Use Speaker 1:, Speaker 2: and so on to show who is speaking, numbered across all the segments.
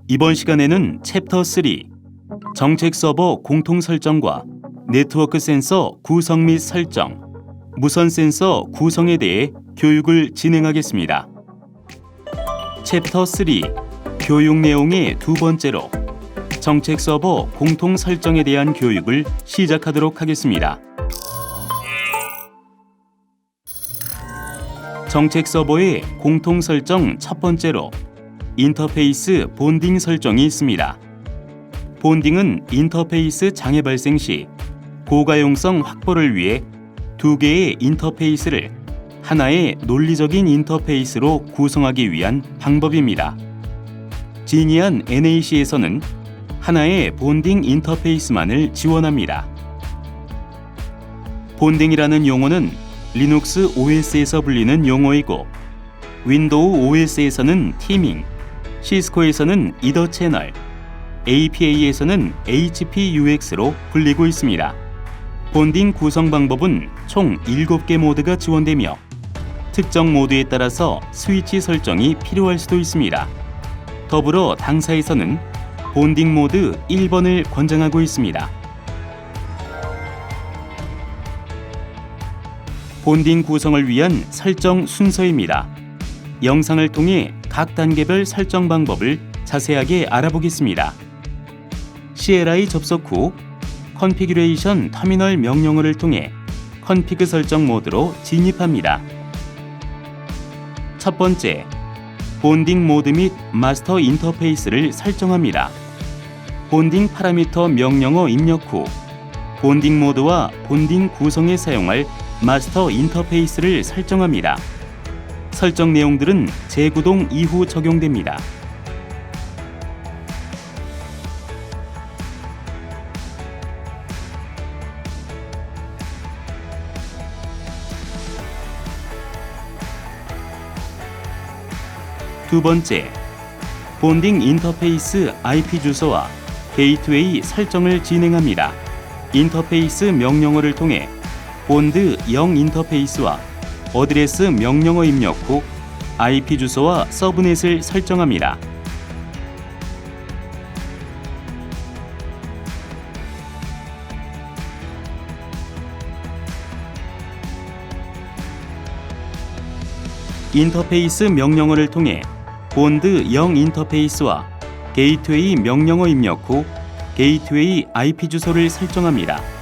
Speaker 1: 이번 시간에는 챕터 3 정책 서버 공통 설정과 네트워크 센서 구성 및 설정, 무선 센서 구성에 대해 교육을 진행하겠습니다. 챕터 3 교육 내용의 두 번째로 정책 서버 공통 설정에 대한 교육을 시작하도록 하겠습니다. 정책 서버의 공통 설정 첫 번째로 인터페이스 본딩 설정이 있습니다. 본딩은 인터페이스 장애 발생 시 고가용성 확보를 위해 두 개의 인터페이스를 하나의 논리적인 인터페이스로 구성하기 위한 방법입니다. 진이안 NAC에서는 하나의 본딩 인터페이스만을 지원합니다. 본딩이라는 용어는 리눅스 OS에서 불리는 용어이고 윈도우 OS에서는 티밍, 시스코에서는 이더 채널, APA에서는 HPUX로 불리고 있습니다. 본딩 구성 방법은 총 7개 모드가 지원되며 특정 모드에 따라서 스위치 설정이 필요할 수도 있습니다. 더불어 당사에서는 본딩 모드 1번을 권장하고 있습니다. 본딩 구성을 위한 설정 순서입니다. 영상을 통해 각 단계별 설정 방법을 자세하게 알아보겠습니다. CLI 접속 후 컨피규레이션 터미널 명령어를 통해 컨피그 설정 모드로 진입합니다. 첫 번째, 본딩 모드 및 마스터 인터페이스를 설정합니다. 본딩 파라미터 명령어 입력 후 본딩 모드와 본딩 구성에 사용할 마스터 인터페이스를 설정합니다. 설정 내용들은 재구동 이후 적용됩니다. 두 번째, 본딩 인터페이스 IP 주소와 게이트웨이 설정을 진행합니다. 인터페이스 명령어를 통해 본드 0 인터페이스와 어드레스 명령어 입력 후 IP 주소와 서브넷을 설정합니다. 인터페이스 명령어를 통해 본드 0 인터페이스와 게이트웨이 명령어 입력 후 게이트웨이 IP 주소를 설정합니다.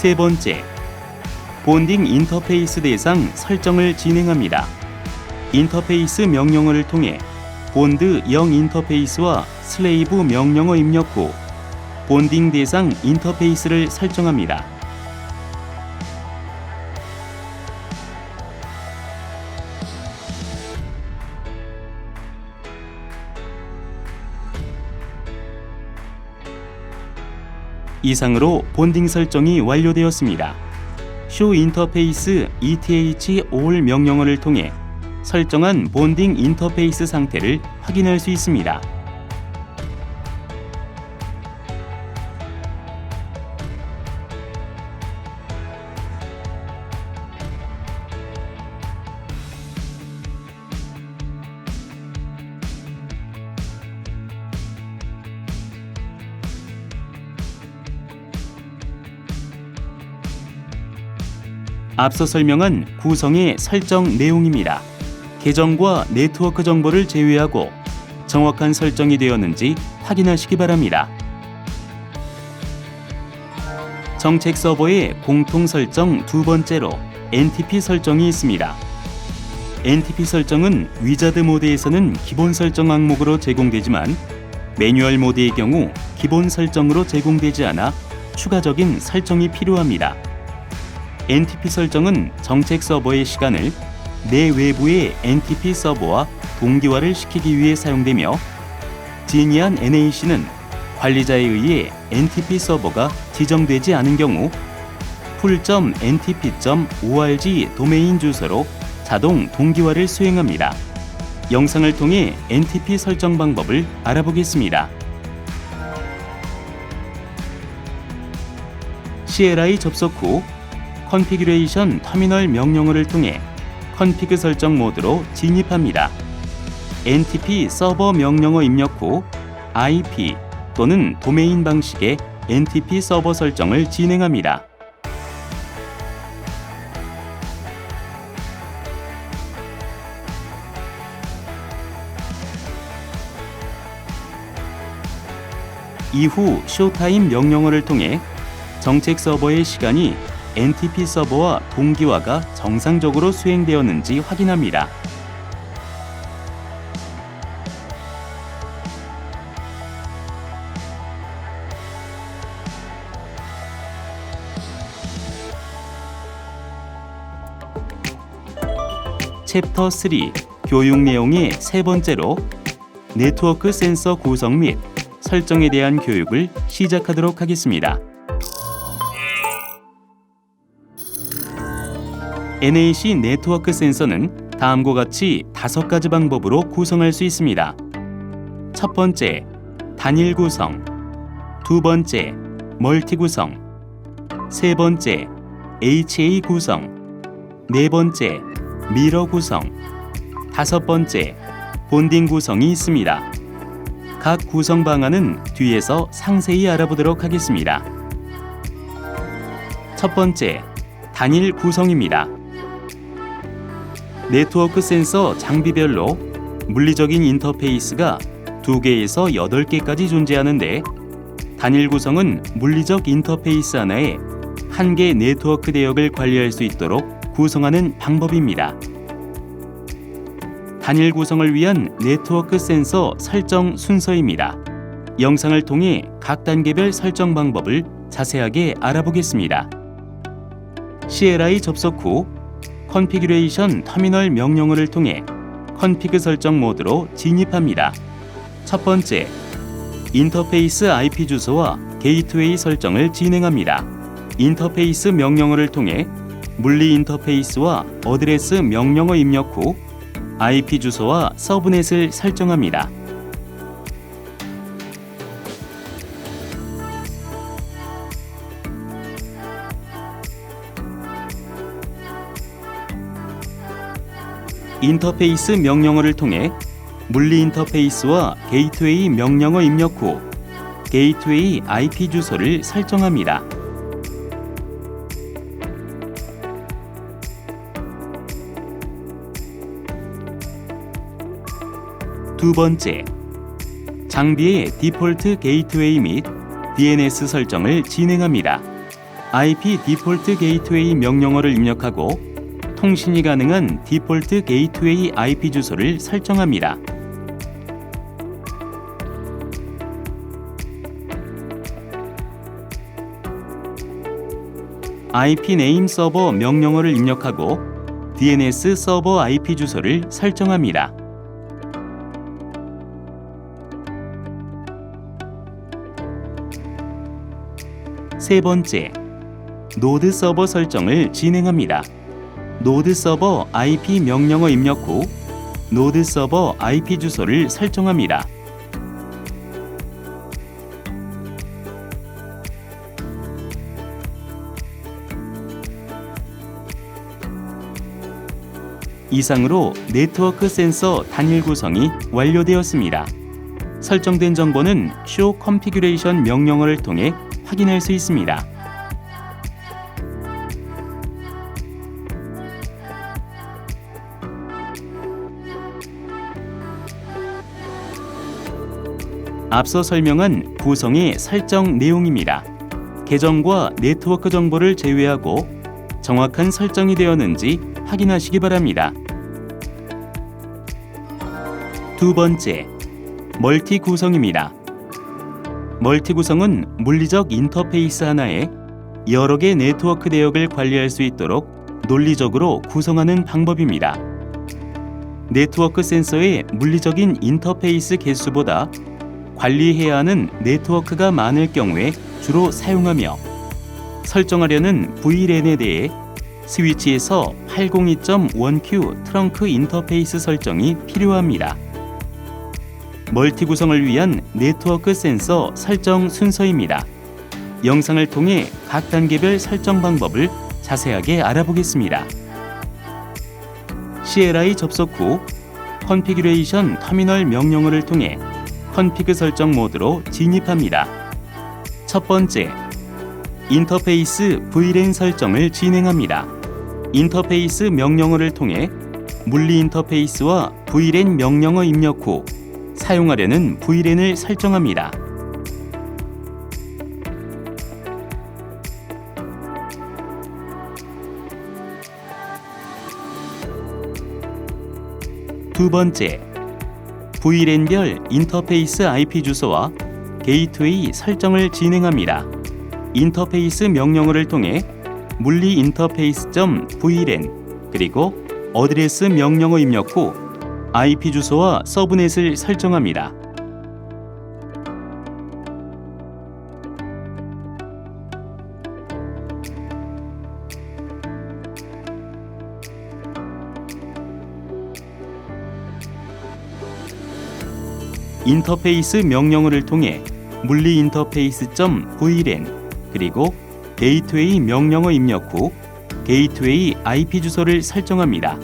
Speaker 1: 세 번째, 본딩 인터페이스 대상 설정을 진행합니다. 인터페이스 명령어를 통해 본드 0 인터페이스와 슬레이브 명령어 입력 후 본딩 대상 인터페이스를 설정합니다. 이상으로 본딩 설정이 완료되었습니다. Show 인터페이스 ETH all 명령어를 통해 설정한 본딩 인터페이스 상태를 확인할 수 있습니다. 앞서 설명한 구성의 설정 내용입니다. 계정과 네트워크 정보를 제외하고 정확한 설정이 되었는지 확인하시기 바랍니다. 정책 서버의 공통 설정 두 번째로 NTP 설정이 있습니다. NTP 설정은 위자드 모드에서는 기본 설정 항목으로 제공되지만 매뉴얼 모드의 경우 기본 설정으로 제공되지 않아 추가적인 설정이 필요합니다. NTP 설정은 정책 서버의 시간을 내 외부의 NTP 서버와 동기화를 시키기 위해 사용되며 진이안 NAC는 관리자에 의해 NTP 서버가 지정되지 않은 경우 full.ntp.org 도메인 주소로 자동 동기화를 수행합니다. 영상을 통해 NTP 설정 방법을 알아보겠습니다. CLI 접속 후 컨피규레이션 터미널 명령어를 통해 컨피그 설정 모드로 진입합니다. NTP 서버 명령어 입력 후 IP 또는 도메인 방식의 NTP 서버 설정을 진행합니다. 이후 쇼타임 명령어를 통해 정책 서버의 시간이 NTP 서버와 동기화가 정상적으로 수행되었는지 확인합니다. 챕터 3 교육 내용의 세 번째로 네트워크 센서 구성 및 설정에 대한 교육을 시작하도록 하겠습니다. NAC 네트워크 센서는 다음과 같이 5가지 방법으로 구성할 수 있습니다. 첫 번째, 단일 구성. 두 번째, 멀티 구성. 세 번째, HA 구성. 네 번째, 미러 구성. 다섯 번째, 본딩 구성이 있습니다. 각 구성 방안은 뒤에서 상세히 알아보도록 하겠습니다. 첫 번째, 단일 구성입니다. 네트워크 센서 장비별로 물리적인 인터페이스가 2개에서 8개까지 존재하는데 단일 구성은 물리적 인터페이스 하나에 1개 네트워크 대역을 관리할 수 있도록 구성하는 방법입니다. 단일 구성을 위한 네트워크 센서 설정 순서입니다. 영상을 통해 각 단계별 설정 방법을 자세하게 알아보겠습니다. CLI 접속 후 컨피규레이션 터미널 명령어를 통해 컨피그 설정 모드로 진입합니다. 첫 번째, 인터페이스 IP 주소와 게이트웨이 설정을 진행합니다. 인터페이스 명령어를 통해 물리 인터페이스와 어드레스 명령어 입력 후 IP 주소와 서브넷을 설정합니다. 인터페이스 명령어를 통해 물리 인터페이스와 게이트웨이 명령어 입력 후 게이트웨이 IP 주소를 설정합니다. 두 번째, 장비의 디폴트 게이트웨이 및 DNS 설정을 진행합니다. IP 디폴트 게이트웨이 명령어를 입력하고 통신이 가능한 디폴트 게이트웨이 IP 주소를 설정합니다. IP 네임 서버 명령어를 입력하고 DNS 서버 IP 주소를 설정합니다. 세 번째, 노드 서버 설정을 진행합니다. 노드 서버 IP 명령어 입력 후 노드 서버 IP 주소를 설정합니다. 이상으로 네트워크 센서 단일 구성이 완료되었습니다. 설정된 정보는 Show Configuration 명령어를 통해 확인할 수 있습니다. 앞서 설명한 구성의 설정 내용입니다. 계정과 네트워크 정보를 제외하고 정확한 설정이 되었는지 확인하시기 바랍니다. 두 번째, 멀티 구성입니다. 멀티 구성은 물리적 인터페이스 하나에 여러 개 네트워크 대역을 관리할 수 있도록 논리적으로 구성하는 방법입니다. 네트워크 센서의 물리적인 인터페이스 개수보다 관리해야 하는 네트워크가 많을 경우에 주로 사용하며 설정하려는 VLAN에 대해 스위치에서 802.1Q 트렁크 인터페이스 설정이 필요합니다. 멀티 구성을 위한 네트워크 센서 설정 순서입니다. 영상을 통해 각 단계별 설정 방법을 자세하게 알아보겠습니다. CLI 접속 후 컨피규레이션 터미널 명령어를 통해 컨피그 설정 모드로 진입합니다. 첫 번째, 인터페이스 VLAN 설정을 진행합니다. 인터페이스 명령어를 통해 물리 인터페이스와 VLAN 명령어 입력 후 사용하려는 VLAN을 설정합니다. 두 번째, VLAN별 인터페이스 IP 주소와 게이트웨이 설정을 진행합니다. 인터페이스 명령어를 통해 물리 인터페이스.VLAN 그리고 어드레스 명령어 입력 후 IP 주소와 서브넷을 설정합니다. 인터페이스 명령어를 통해 물리 인터페이스.VLAN 그리고 게이트웨이 명령어 입력 후 게이트웨이 IP 주소를 설정합니다.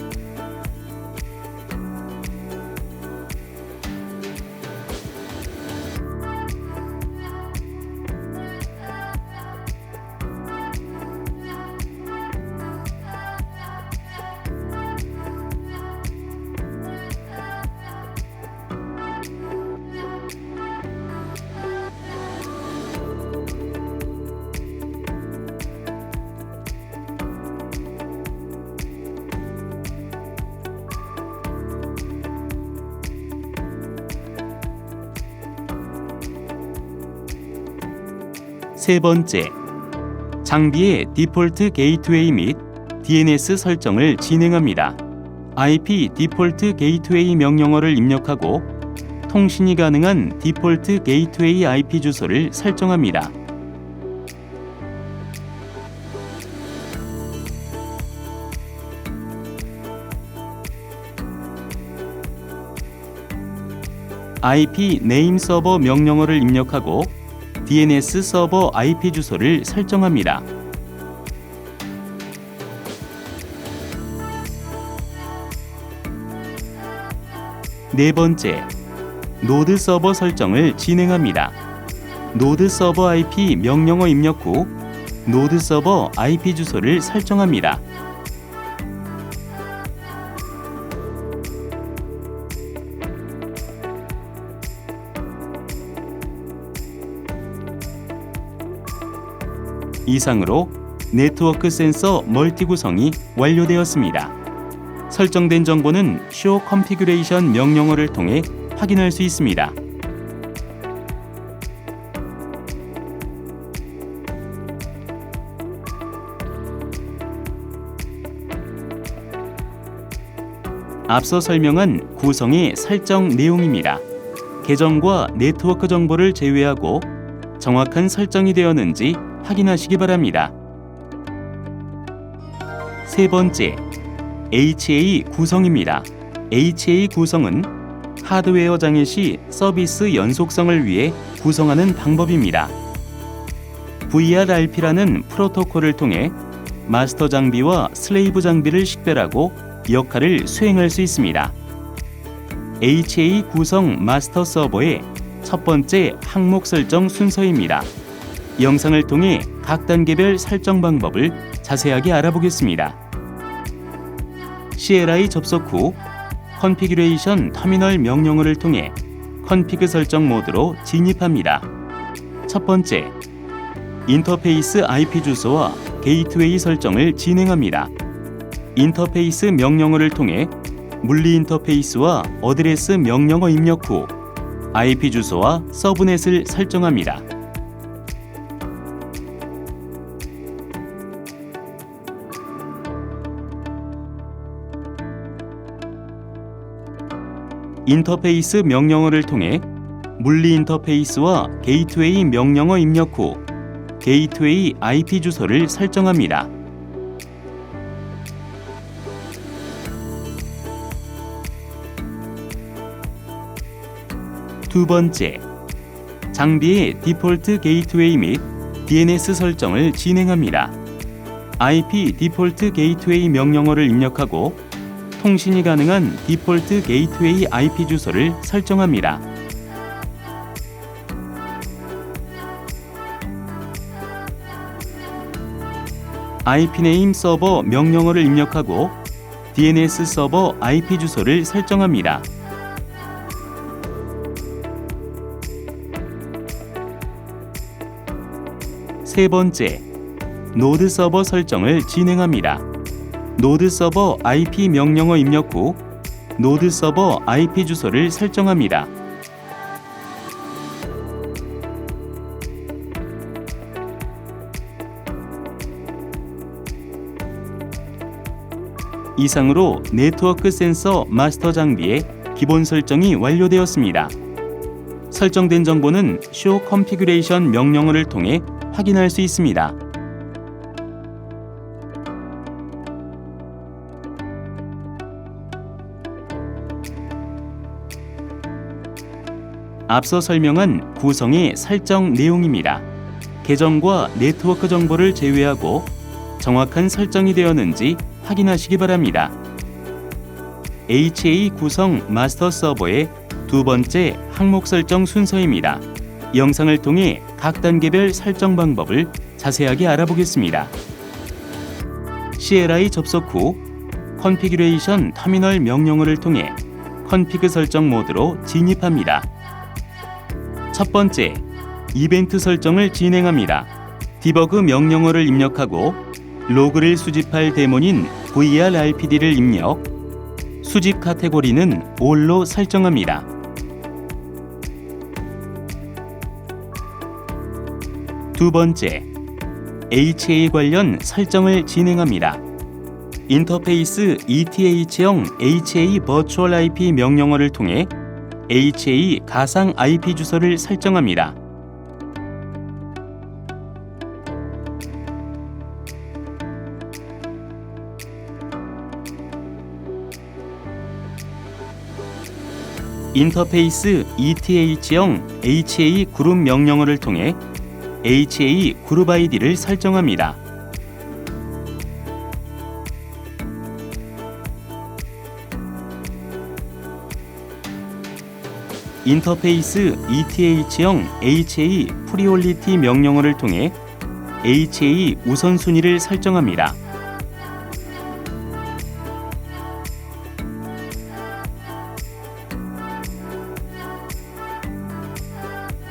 Speaker 1: 세 번째, 장비의 디폴트 게이트웨이 및 DNS 설정을 진행합니다. IP 디폴트 게이트웨이 명령어를 입력하고 통신이 가능한 디폴트 게이트웨이 IP 주소를 설정합니다. IP 네임 서버 명령어를 입력하고 DNS 서버 IP 주소를 설정합니다. 네 번째, 노드 서버 설정을 진행합니다. 노드 서버 IP 명령어 입력 후 노드 서버 IP 주소를 설정합니다. 이상으로 네트워크 센서 멀티 구성이 완료되었습니다. 설정된 정보는 Show Configuration 명령어를 통해 확인할 수 있습니다. 앞서 설명한 구성의 설정 내용입니다. 계정과 네트워크 정보를 제외하고 정확한 설정이 되었는지 확인하시기 바랍니다. 세 번째, HA 구성입니다. HA 구성은 하드웨어 장애 시 서비스 연속성을 위해 구성하는 방법입니다. VRRP라는 프로토콜을 통해 마스터 장비와 슬레이브 장비를 식별하고 역할을 수행할 수 있습니다. HA 구성 마스터 서버의 첫 번째 항목 설정 순서입니다. 영상을 통해 각 단계별 설정 방법을 자세하게 알아보겠습니다. CLI 접속 후 컨피규레이션 터미널 명령어를 통해 컨피그 설정 모드로 진입합니다. 첫 번째, 인터페이스 IP 주소와 게이트웨이 설정을 진행합니다. 인터페이스 명령어를 통해 물리 인터페이스와 어드레스 명령어 입력 후 IP 주소와 서브넷을 설정합니다. 인터페이스 명령어를 통해 물리 인터페이스와 게이트웨이 명령어 입력 후 게이트웨이 IP 주소를 설정합니다. 두 번째, 장비의 디폴트 게이트웨이 및 DNS 설정을 진행합니다. IP 디폴트 게이트웨이 명령어를 입력하고 통신이 가능한 디폴트 게이트웨이 IP 주소를 설정합니다. IPname 서버 명령어를 입력하고 DNS 서버 IP 주소를 설정합니다. 세 번째, 노드 서버 설정을 진행합니다. 노드 서버 IP 명령어 입력 후 노드 서버 IP 주소를 설정합니다. 이상으로 네트워크 센서 마스터 장비의 기본 설정이 완료되었습니다. 설정된 정보는 Show Configuration 명령어를 통해 확인할 수 있습니다. 앞서 설명한 구성의 설정 내용입니다. 계정과 네트워크 정보를 제외하고 정확한 설정이 되었는지 확인하시기 바랍니다. HA 구성 마스터 서버의 두 번째 항목 설정 순서입니다. 영상을 통해 각 단계별 설정 방법을 자세하게 알아보겠습니다. CLI 접속 후 컨피규레이션 터미널 명령어를 통해 컨피그 설정 모드로 진입합니다. 첫 번째, 이벤트 설정을 진행합니다. 디버그 명령어를 입력하고 로그를 수집할 데몬인 VRRPD를 입력, 수집 카테고리는 All로 설정합니다. 두 번째, HA 관련 설정을 진행합니다. 인터페이스 ETH형 HA 버추얼 IP 명령어를 통해 HA 가상 IP 주소를 설정합니다. 인터페이스 ETH형 HA 그룹 명령어를 통해 HA 그룹 ID를 설정합니다. 인터페이스 ETH형 HA 프리올리티 명령어를 통해 HA 우선순위를 설정합니다.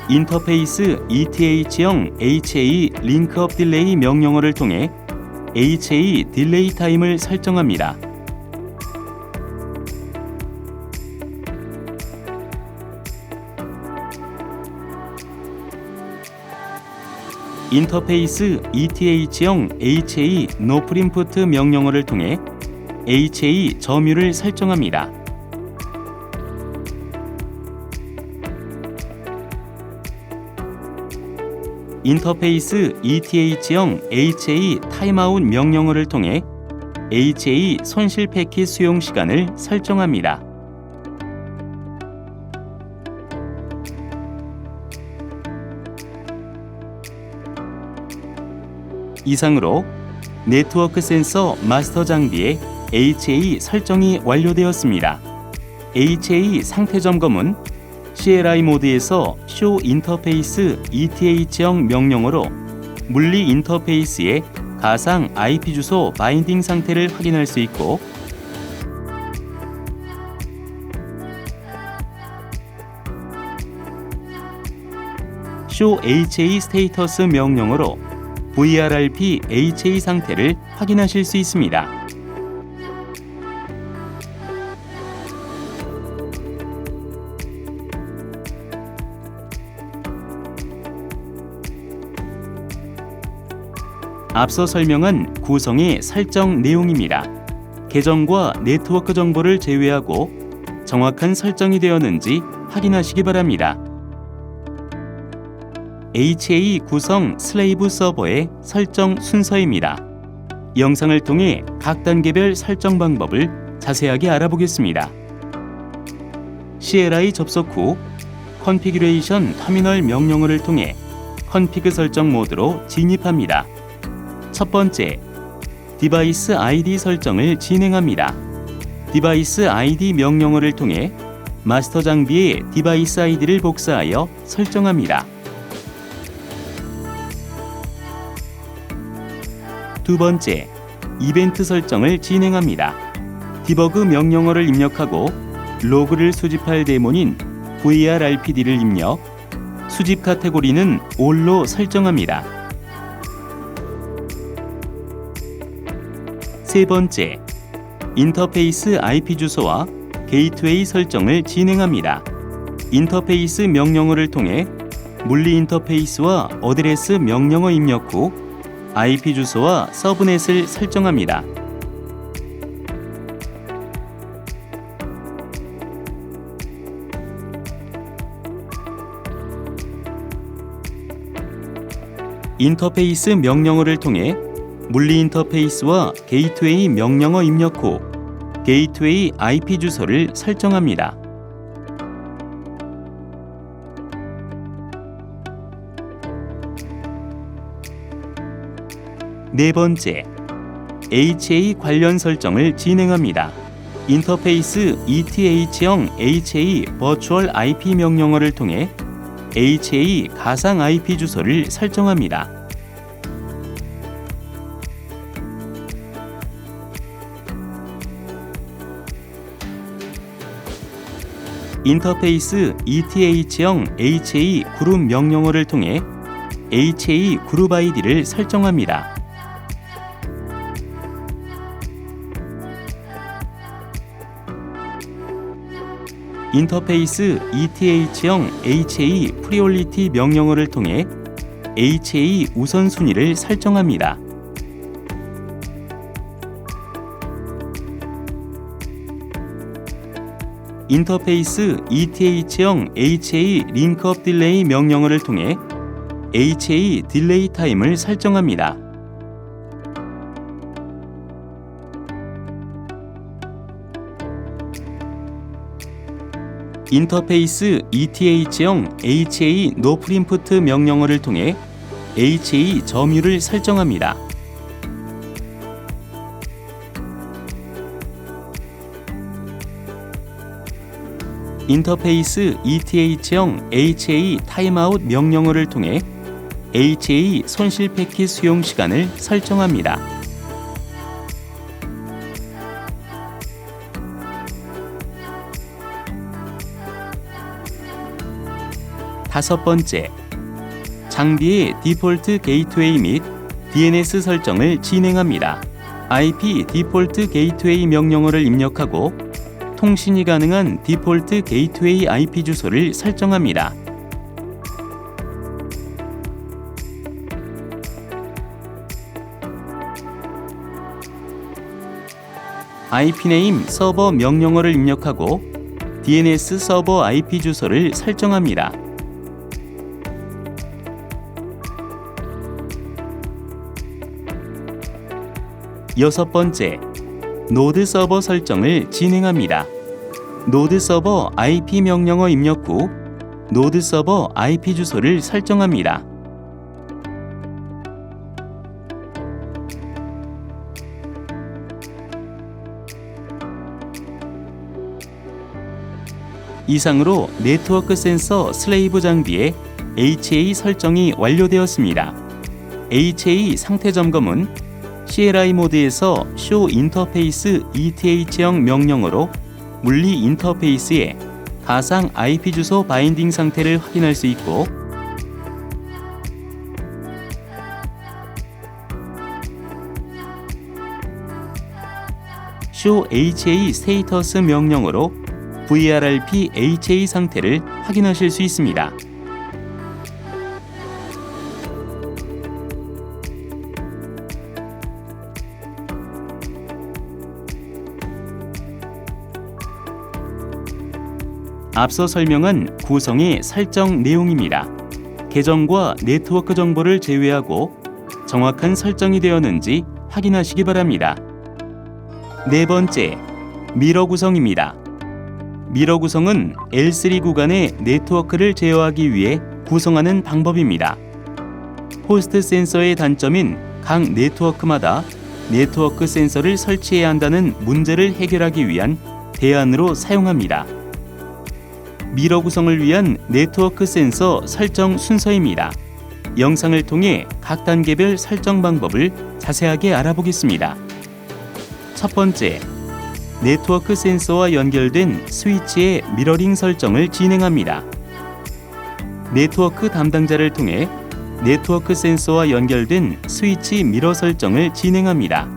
Speaker 1: 인터페이스 ETH형 HA 링크업 딜레이 명령어를 통해 HA 딜레이 타임을 설정합니다. 인터페이스 ETH형 HA 노프림프트 명령어를 통해 HA 점유를 설정합니다. 인터페이스 ETH형 HA 타임아웃 명령어를 통해 HA 손실 패킷 수용 시간을 설정합니다. 이상으로 네트워크 센서 마스터 장비의 HA 설정이 완료되었습니다. HA 상태 점검은 CLI 모드에서 Show 인터페이스 ETH형 명령어로 물리 인터페이스의 가상 IP 주소 바인딩 상태를 확인할 수 있고, Show HA 스테이터스 명령어로 VRRP HA 상태를 확인하실 수 있습니다. 앞서 설명한 구성의 설정 내용입니다. 계정과 네트워크 정보를 제외하고 정확한 설정이 되었는지 확인하시기 바랍니다. HA 구성 슬레이브 서버의 설정 순서입니다. 영상을 통해 각 단계별 설정 방법을 자세하게 알아보겠습니다. CLI 접속 후 컨피규레이션 터미널 명령어를 통해 컨피그 설정 모드로 진입합니다. 첫 번째, 디바이스 ID 설정을 진행합니다. 디바이스 ID 명령어를 통해 마스터 장비의 디바이스 ID를 복사하여 설정합니다. 두 번째, 이벤트 설정을 진행합니다. 디버그 명령어를 입력하고 로그를 수집할 데몬인 vrrpd를 입력, 수집 카테고리는 all로 설정합니다. 세 번째, 인터페이스 IP 주소와 게이트웨이 설정을 진행합니다. 인터페이스 명령어를 통해 물리 인터페이스와 어드레스 명령어 입력 후 IP 주소와 서브넷을 설정합니다. 인터페이스 명령어를 통해 물리 인터페이스와 게이트웨이 명령어 입력 후 게이트웨이 IP 주소를 설정합니다. 네 번째, HA 관련 설정을 진행합니다. 인터페이스 ETH형 HA 버추얼 IP 명령어를 통해 HA 가상 IP 주소를 설정합니다. 인터페이스 ETH형 HA 그룹 명령어를 통해 HA 그룹 ID를 설정합니다. 인터페이스 ETH형 HA 프리올리티 명령어를 통해 HA 우선순위를 설정합니다. 인터페이스 ETH형 HA 링크업 딜레이 명령어를 통해 HA 딜레이 타임을 설정합니다. 인터페이스 ETH형 HA 노프린프트 명령어를 통해 HA 점유를 설정합니다. 인터페이스 ETH형 HA 타임아웃 명령어를 통해 HA 손실 패킷 수용 시간을 설정합니다. 다섯 번째, 장비의 디폴트 게이트웨이 및 DNS 설정을 진행합니다. IP 디폴트 게이트웨이 명령어를 입력하고 통신이 가능한 디폴트 게이트웨이 IP 주소를 설정합니다. IP네임 서버 명령어를 입력하고 DNS 서버 IP 주소를 설정합니다. 여섯 번째, 노드 서버 설정을 진행합니다. 노드 서버 IP 명령어 입력 후 노드 서버 IP 주소를 설정합니다. 이상으로 네트워크 센서 슬레이브 장비의 HA 설정이 완료되었습니다. HA 상태 점검은 CLI 모드에서 Show Interface ETH형 명령어로 물리 인터페이스의 가상 IP 주소 바인딩 상태를 확인할 수 있고, Show HA Status 명령어로 vrrp HA 상태를 확인하실 수 있습니다. 앞서 설명한 구성의 설정 내용입니다. 계정과 네트워크 정보를 제외하고 정확한 설정이 되었는지 확인하시기 바랍니다. 네 번째, 미러 구성입니다. 미러 구성은 L3 구간의 네트워크를 제어하기 위해 구성하는 방법입니다. 호스트 센서의 단점인 각 네트워크마다 네트워크 센서를 설치해야 한다는 문제를 해결하기 위한 대안으로 사용합니다. 미러 구성을 위한 네트워크 센서 설정 순서입니다. 영상을 통해 각 단계별 설정 방법을 자세하게 알아보겠습니다. 첫 번째, 네트워크 센서와 연결된 스위치의 미러링 설정을 진행합니다. 네트워크 담당자를 통해 네트워크 센서와 연결된 스위치 미러 설정을 진행합니다.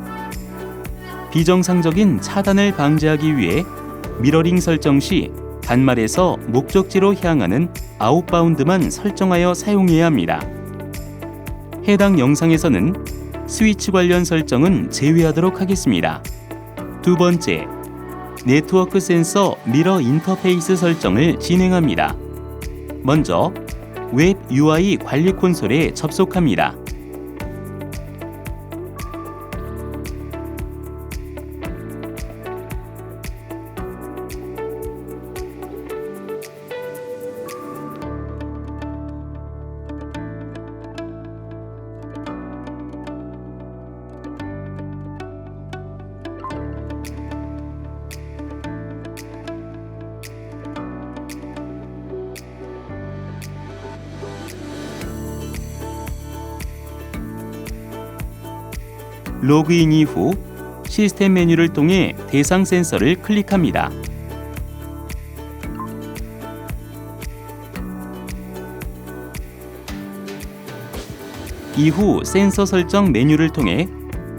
Speaker 1: 비정상적인 차단을 방지하기 위해 미러링 설정 시 단말에서 목적지로 향하는 아웃바운드만 설정하여 사용해야 합니다. 해당 영상에서는 스위치 관련 설정은 제외하도록 하겠습니다. 두 번째, 네트워크 센서 미러 인터페이스 설정을 진행합니다. 먼저 웹 UI 관리 콘솔에 접속합니다. 로그인 이후 시스템 메뉴를 통해 대상 센서를 클릭합니다. 이후 센서 설정 메뉴를 통해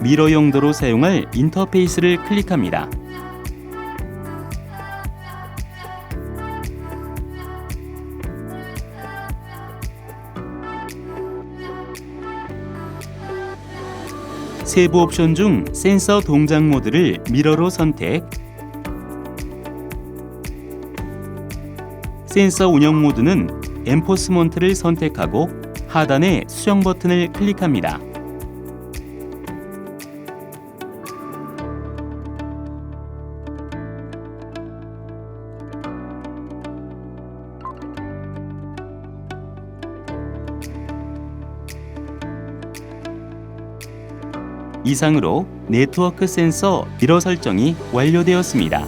Speaker 1: 미러 용도로 사용할 인터페이스를 클릭합니다. 세부 옵션 중 센서 동작 모드를 미러로 선택, 센서 운영 모드는 엔포스먼트를 선택하고 하단의 수정 버튼을 클릭합니다. 이상으로 네트워크 센서 미러 설정이 완료되었습니다.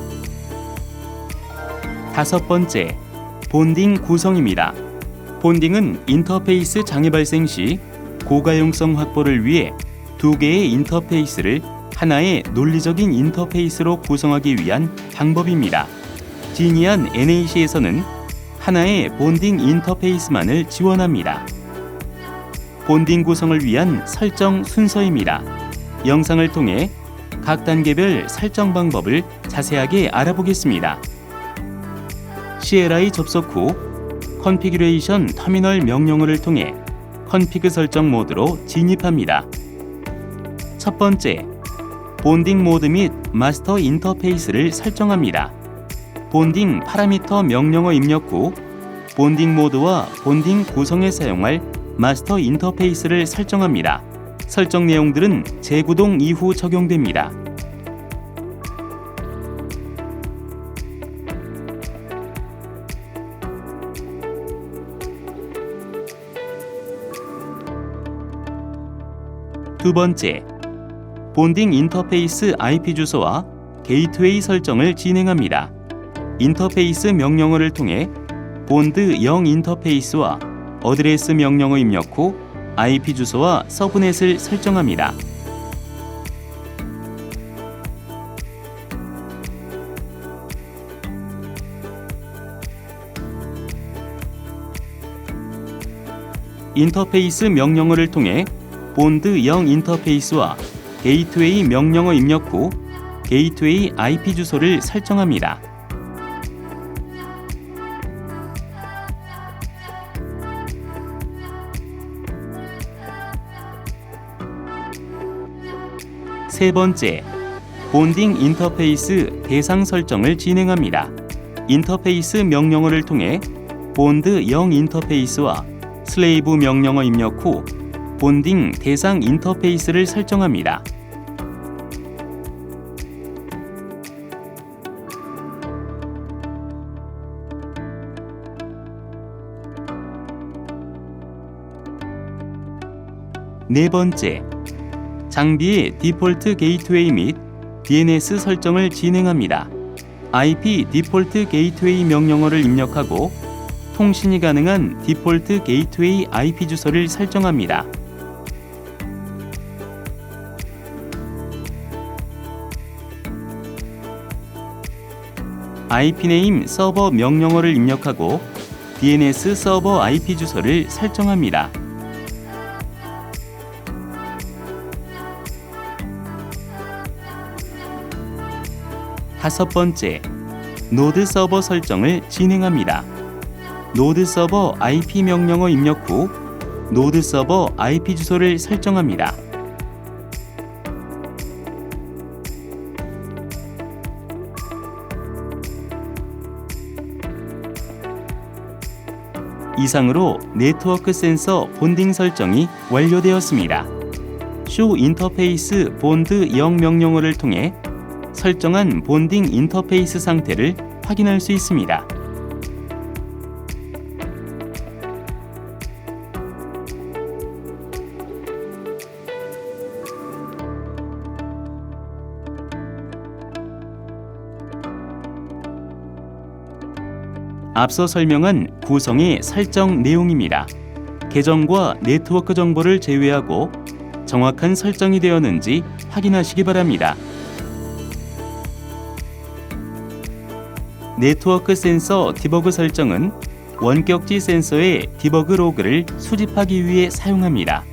Speaker 1: 다섯 번째, 본딩 구성입니다. 본딩은 인터페이스 장애 발생 시 고가용성 확보를 위해 두 개의 인터페이스를 하나의 논리적인 인터페이스로 구성하기 위한 방법입니다. 진이안 NAC에서는 하나의 본딩 인터페이스만을 지원합니다. 본딩 구성을 위한 설정 순서입니다. 영상을 통해 각 단계별 설정 방법을 자세하게 알아보겠습니다. CLI 접속 후 컨피규레이션 터미널 명령어를 통해 컨피그 설정 모드로 진입합니다. 첫 번째, 본딩 모드 및 마스터 인터페이스를 설정합니다. 본딩 파라미터 명령어 입력 후 본딩 모드와 본딩 구성에 사용할 마스터 인터페이스를 설정합니다. 설정 내용들은 재구동 이후 적용됩니다. 두 번째, 본딩 인터페이스 IP 주소와 게이트웨이 설정을 진행합니다. 인터페이스 명령어를 통해 본드 0 인터페이스와 어드레스 명령어 입력 후 IP 주소와 서브넷을 설정합니다. 인터페이스 명령어를 통해 본드 0 인터페이스와 게이트웨이 명령어 입력 후 게이트웨이 IP 주소를 설정합니다. 세 번째, 본딩 인터페이스 대상 설정을 진행합니다. 인터페이스 명령어를 통해 본드 0 인터페이스와 슬레이브 명령어 입력 후 본딩 대상 인터페이스를 설정합니다. 네 번째, 장비의 디폴트 게이트웨이 및 DNS 설정을 진행합니다. IP 디폴트 게이트웨이 명령어를 입력하고 통신이 가능한 디폴트 게이트웨이 IP 주소를 설정합니다. IP네임 서버 명령어를 입력하고 DNS 서버 IP 주소를 설정합니다. 다섯 번째, 노드 서버 설정을 진행합니다. 노드 서버 IP 명령어 입력 후 노드 서버 IP 주소를 설정합니다. 이상으로 네트워크 센서 본딩 설정이 완료되었습니다. 쇼 인터페이스 본드 0 명령어를 통해 설정한 본딩 인터페이스 상태를 확인할 수 있습니다. 앞서 설명한 구성의 설정 내용입니다. 계정과 네트워크 정보를 제외하고 정확한 설정이 되었는지 확인하시기 바랍니다. 네트워크 센서 디버그 설정은 원격지 센서의 디버그 로그를 수집하기 위해 사용합니다.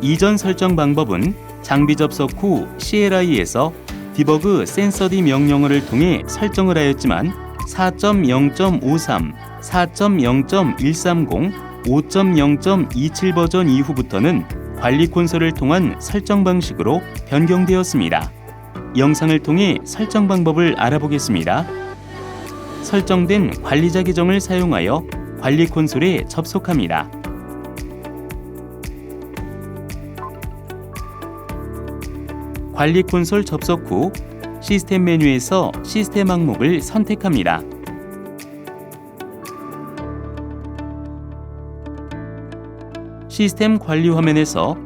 Speaker 1: 이전 설정 방법은 장비 접속 후 CLI에서 디버그 센서디 명령어를 통해 설정을 하였지만 4.0.53, 4.0.130, 5.0.27 버전 이후부터는 관리 콘솔을 통한 설정 방식으로 변경되었습니다. 영상을 통해 설정 방법을 알아보겠습니다. 설정된 관리자 계정을 사용하여 관리 콘솔에 접속합니다. 관리 콘솔 접속 후 시스템 메뉴에서 시스템 항목을 선택합니다. 시스템 관리 화면에서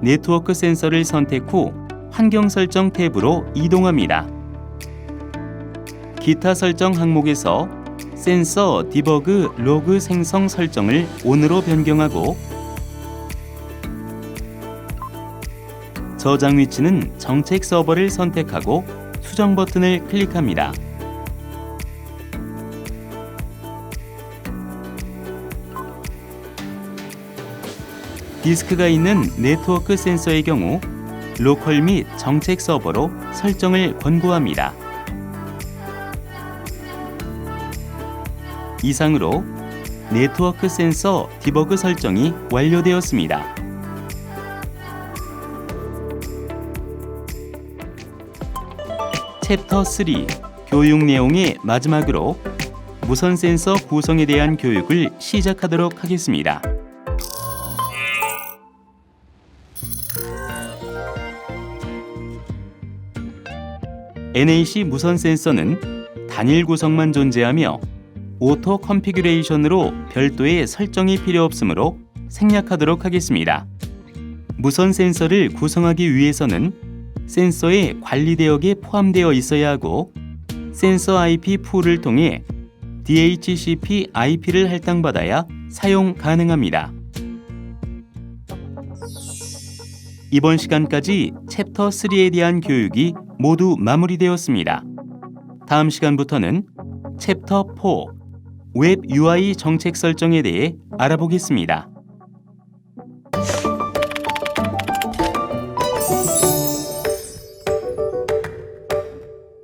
Speaker 1: 네트워크 센서를 선택 후 환경 설정 탭으로 이동합니다. 기타 설정 항목에서 센서 디버그 로그 생성 설정을 ON으로 변경하고 저장 위치는 정책 서버를 선택하고 수정 버튼을 클릭합니다. 디스크가 있는 네트워크 센서의 경우 로컬 및 정책 서버로 설정을 권고합니다. 이상으로 네트워크 센서 디버그 설정이 완료되었습니다. 챕터 3 교육 내용의 마지막으로 무선 센서 구성에 대한 교육을 시작하도록 하겠습니다. NAC 무선 센서는 단일 구성만 존재하며 오토 컨피규레이션으로 별도의 설정이 필요 없으므로 생략하도록 하겠습니다. 무선 센서를 구성하기 위해서는 센서의 관리 대역에 포함되어 있어야 하고 센서 IP 풀을 통해 DHCP IP를 할당받아야 사용 가능합니다. 이번 시간까지 챕터 3에 대한 교육이 모두 마무리되었습니다. 다음 시간부터는 챕터 4 웹 UI 정책 설정에 대해 알아보겠습니다.